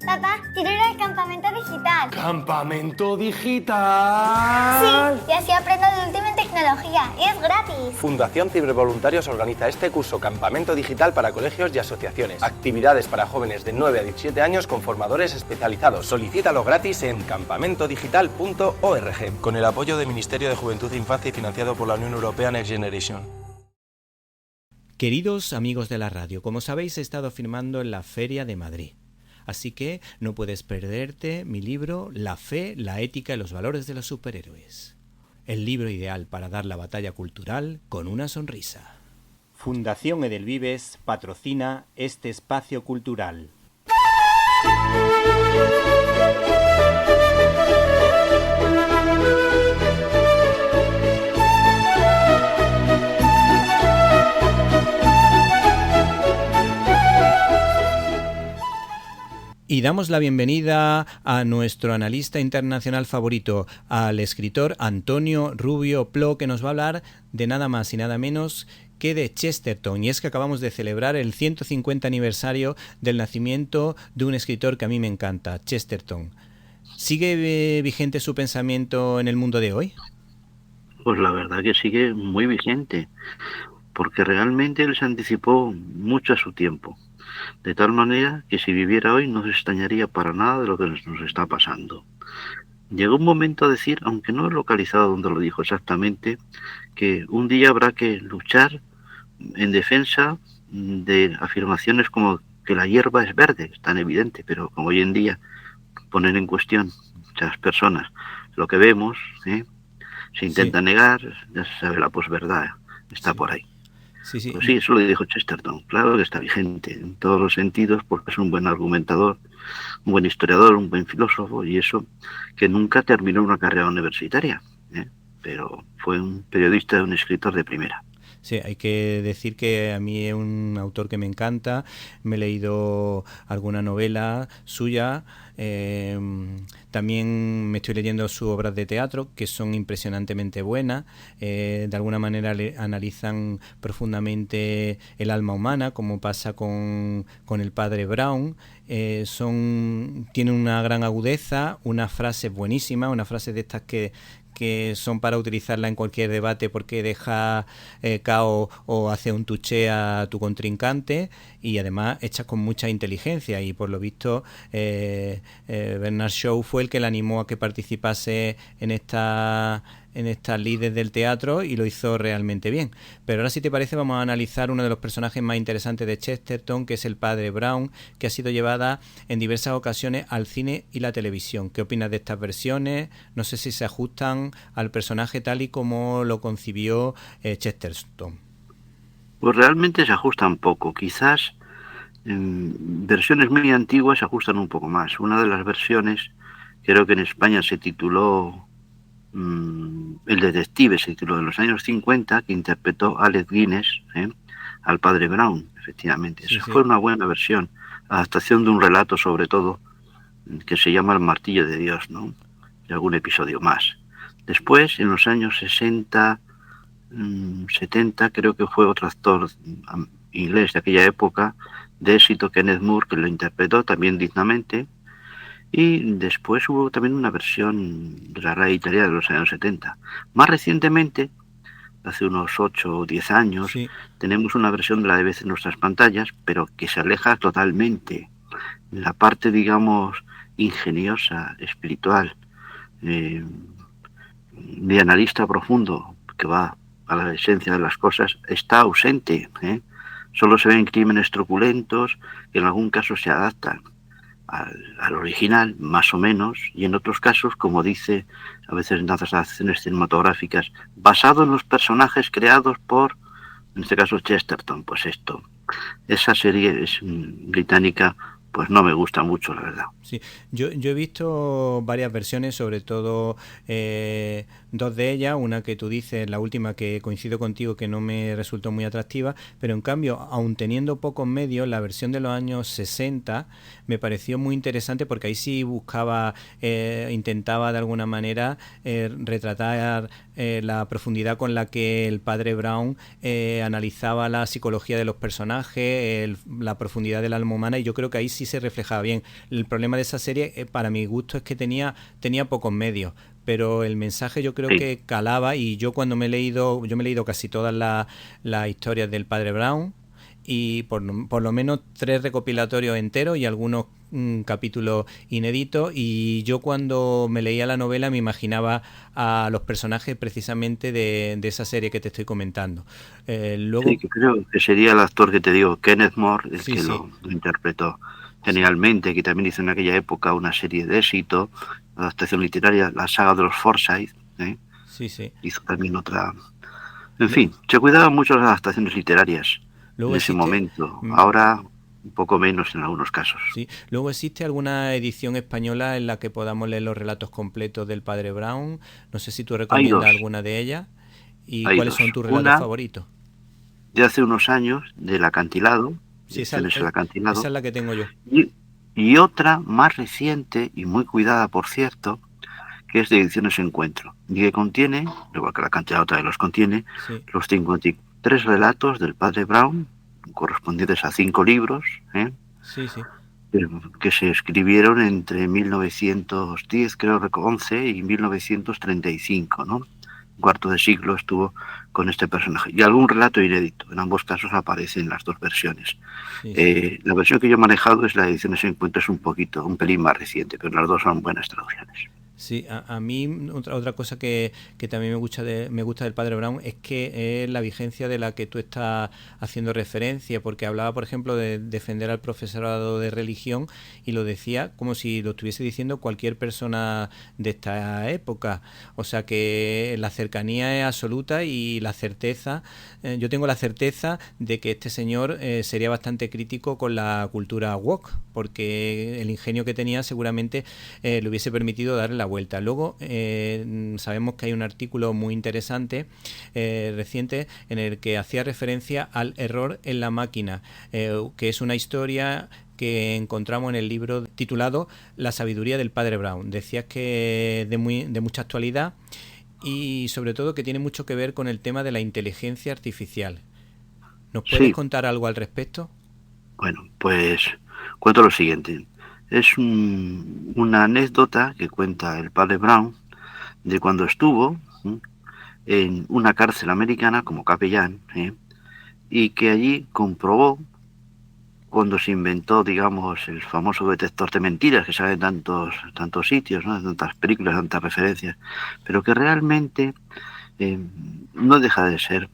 Papá, quiero ir al campamento digital. ¿Campamento digital? Sí, y así aprendo de última en tecnología. Y es gratis. Fundación Cibervoluntarios organiza este curso Campamento Digital para colegios y asociaciones. Actividades para jóvenes de 9 a 17 años con formadores especializados. Solicítalo gratis en campamentodigital.org. Con el apoyo del Ministerio de Juventud e Infancia y financiado por la Unión Europea Next Generation. Queridos amigos de la radio, como sabéis he estado firmando en la Feria de Madrid. Así que no puedes perderte mi libro La fe, la ética y los valores de los superhéroes. El libro ideal para dar la batalla cultural con una sonrisa. Fundación Edelvives patrocina este espacio cultural. Y damos la bienvenida a nuestro analista internacional favorito, al escritor Antonio Rubio Plo, que nos va a hablar de nada más y nada menos que de Chesterton. Y es que acabamos de celebrar el 150 aniversario del nacimiento de un escritor que a mí me encanta, Chesterton. ¿Sigue vigente su pensamiento en el mundo de hoy? Pues la verdad que sigue muy vigente, porque realmente él se anticipó mucho a su tiempo. De tal manera que si viviera hoy no se extrañaría para nada de lo que nos está pasando. Llegó un momento a decir, aunque no he localizado dónde lo dijo exactamente, que un día habrá que luchar en defensa de afirmaciones como que la hierba es verde, es tan evidente, pero como hoy en día poner en cuestión muchas personas lo que vemos, se intenta negar, ya se sabe la posverdad, está por ahí. Sí. Pues sí, eso lo dijo Chesterton. Claro que está vigente en todos los sentidos porque es un buen argumentador, un buen historiador, un buen filósofo y eso que nunca terminó una carrera universitaria, pero fue un periodista, un escritor de primera. Sí, hay que decir que a mí es un autor que me encanta, me he leído alguna novela suya, también me estoy leyendo sus obras de teatro que son impresionantemente buenas, de alguna manera analizan profundamente el alma humana, como pasa con el padre Brown. Tienen una gran agudeza, unas frases buenísimas, unas frases de estas que son para utilizarla en cualquier debate porque deja cao o hace un touché a tu contrincante, y además hechas con mucha inteligencia, y por lo visto Bernard Shaw fue el que le animó a que participase en esta lides del teatro y lo hizo realmente bien. Pero ahora, si te parece, vamos a analizar uno de los personajes más interesantes de Chesterton, que es el padre Brown, que ha sido llevada en diversas ocasiones al cine y la televisión. ¿Qué opinas de estas versiones? No sé si se ajustan al personaje tal y como lo concibió Chesterton. Pues realmente se ajustan poco, quizás versiones muy antiguas se ajustan un poco más. Una de las versiones, creo que en España se tituló El detective, se tituló en los años 50, que interpretó Alec Guinness al padre Brown, efectivamente. Esa fue una buena versión, adaptación de un relato sobre todo, que se llama El martillo de Dios, ¿no? Y algún episodio más. Después, en los años 60, 70, creo que fue otro actor inglés de aquella época, de éxito, Kenneth Moore, que lo interpretó también dignamente. Y después hubo también una versión de la radio italiana de los años 70. Más recientemente, hace unos 8 o 10 años, tenemos una versión de la de vez en nuestras pantallas, pero que se aleja totalmente. La parte, digamos, ingeniosa, espiritual, de analista profundo, que va a la esencia de las cosas, está ausente. Solo se ven crímenes truculentos que en algún caso se adaptan al original, más o menos, y en otros casos, como dice a veces en las adaptaciones cinematográficas, basado en los personajes creados por, en este caso, Chesterton. Pues esa serie es británica, pues no me gusta mucho, la verdad. Sí, yo he visto varias versiones, sobre todo dos de ellas, una que tú dices, la última que coincido contigo que no me resultó muy atractiva, pero en cambio, aun teniendo pocos medios, la versión de los años 60 me pareció muy interesante porque ahí sí buscaba, intentaba de alguna manera retratar la profundidad con la que el padre Brown analizaba la psicología de los personajes, la profundidad del alma humana, y yo creo que ahí sí se reflejaba bien. El problema de esa serie, para mi gusto, es que tenía pocos medios, pero el mensaje yo creo que calaba, y yo cuando me he leído casi todas las historias del padre Brown, y por lo menos 3 recopilatorios enteros y algunos capítulos inéditos, y yo cuando me leía la novela me imaginaba a los personajes precisamente de esa serie que te estoy comentando. Luego, sí, que creo que sería el actor que te digo, Kenneth More, el sí, que sí. lo interpretó genialmente, que también hizo en aquella época una serie de éxito, adaptación literaria, la saga de los Forsyth, Sí, sí. hizo también otra. En fin, se cuidaban mucho las adaptaciones literarias Luego en ese existe, momento. Ahora un poco menos en algunos casos. sí. Luego existe alguna edición española en la que podamos leer los relatos completos del padre Brown. No sé si tú recomiendas alguna de ellas. ¿Y cuáles son tus relatos favoritos? De hace unos años, del Acantilado, sí, esa es la que tengo yo. Y otra más reciente y muy cuidada, por cierto, que es de Ediciones Encuentro, y que contiene, igual que la Acantilado también los contiene, sí. los 53 relatos del padre Brown, correspondientes a 5 libros, sí, sí. que se escribieron entre 1910, creo, 11 y 1935, ¿no? Un cuarto de siglo estuvo con este personaje. Y algún relato inédito. En ambos casos aparecen las dos versiones. Sí, sí. La versión que yo he manejado es la de Ediciones Encuentro, es un pelín más reciente, pero las dos son buenas traducciones. Sí, a mí otra cosa que también me gusta del padre Brown es que es la vigencia de la que tú estás haciendo referencia, porque hablaba, por ejemplo, de defender al profesorado de religión, y lo decía como si lo estuviese diciendo cualquier persona de esta época. O sea que la cercanía es absoluta, y la certeza, yo tengo la certeza de que este señor sería bastante crítico con la cultura woke, porque el ingenio que tenía seguramente le hubiese permitido darle la vuelta. Luego sabemos que hay un artículo muy interesante reciente en el que hacía referencia al error en la máquina, que es una historia que encontramos en el libro titulado La sabiduría del padre Brown. Decías que de mucha actualidad, y sobre todo que tiene mucho que ver con el tema de la inteligencia artificial. ¿Nos puedes contar algo al respecto? Bueno, pues cuento lo siguiente. Es una anécdota que cuenta el padre Brown de cuando estuvo en una cárcel americana como capellán, y que allí comprobó, cuando se inventó, digamos, el famoso detector de mentiras que sale en tantos sitios, ¿no? En tantas películas, tantas referencias, pero que realmente no deja de ser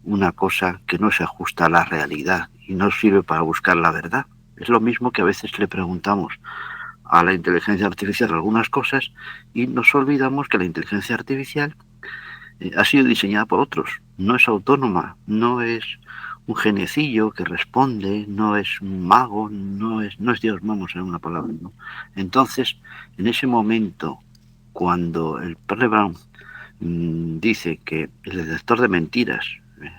una cosa que no se ajusta a la realidad y no sirve para buscar la verdad. Es lo mismo que a veces le preguntamos a la inteligencia artificial algunas cosas y nos olvidamos que la inteligencia artificial ha sido diseñada por otros, no es autónoma, no es un genecillo que responde, no es un mago, no es Dios, vamos, en una palabra, ¿no? Entonces, en ese momento, cuando el padre Brown dice que el detector de mentiras,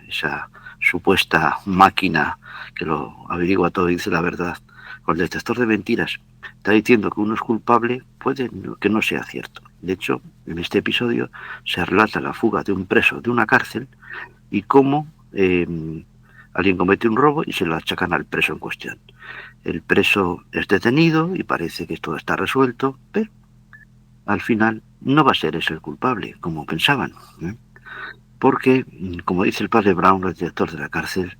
esa supuesta máquina que lo averigua todo y dice la verdad, con el detector de mentiras está diciendo que uno es culpable, puede que no sea cierto. De hecho, en este episodio se relata la fuga de un preso de una cárcel y cómo alguien comete un robo y se lo achacan al preso en cuestión. El preso es detenido y parece que todo está resuelto, pero al final no va a ser ese el culpable, como pensaban, porque, como dice el padre Brown, el director de la cárcel,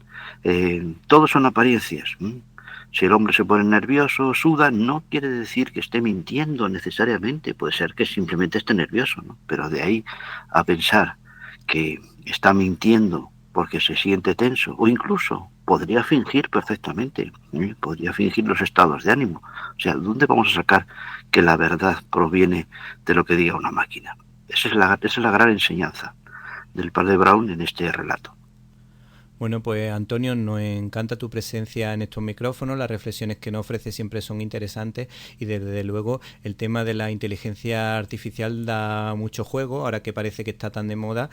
todos son apariencias. Si el hombre se pone nervioso, suda, no quiere decir que esté mintiendo necesariamente, puede ser que simplemente esté nervioso, ¿no? Pero de ahí a pensar que está mintiendo porque se siente tenso, o incluso podría fingir perfectamente, podría fingir los estados de ánimo. O sea, ¿dónde vamos a sacar que la verdad proviene de lo que diga una máquina? Esa es la gran enseñanza del padre Brown en este relato. Bueno, pues Antonio, nos encanta tu presencia en estos micrófonos, las reflexiones que nos ofreces siempre son interesantes y desde luego el tema de la inteligencia artificial da mucho juego, ahora que parece que está tan de moda,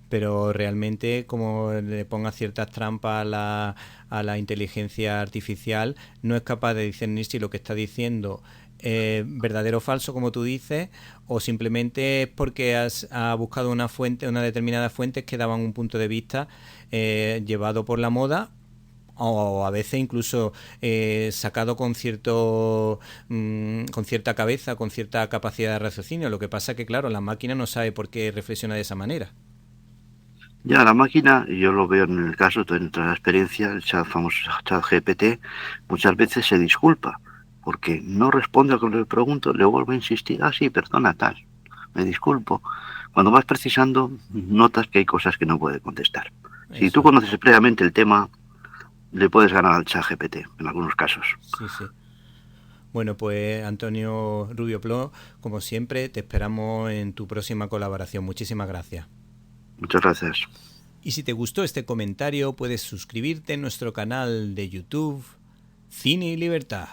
pero realmente como le ponga ciertas trampas a la inteligencia artificial, no es capaz de discernir si lo que está diciendo verdadero o falso, como tú dices, o simplemente es porque has buscado una fuente, una determinada fuentes que daban un punto de vista llevado por la moda, o a veces incluso sacado con con cierta cabeza, con cierta capacidad de raciocinio. Lo que pasa que, claro, la máquina no sabe por qué reflexiona de esa manera. Ya la máquina, yo lo veo en el caso de nuestra experiencia, el famoso chat GPT, muchas veces se disculpa porque no responde a lo que le pregunto, le vuelvo a insistir, sí, perdona, tal, me disculpo. Cuando vas precisando, notas que hay cosas que no puede contestar. Si tú conoces previamente el tema, le puedes ganar al chat GPT en algunos casos. Sí, sí. Bueno, pues Antonio Rubio Plo, como siempre, te esperamos en tu próxima colaboración. Muchísimas gracias. Muchas gracias. Y si te gustó este comentario, puedes suscribirte en nuestro canal de YouTube, Cine y Libertad.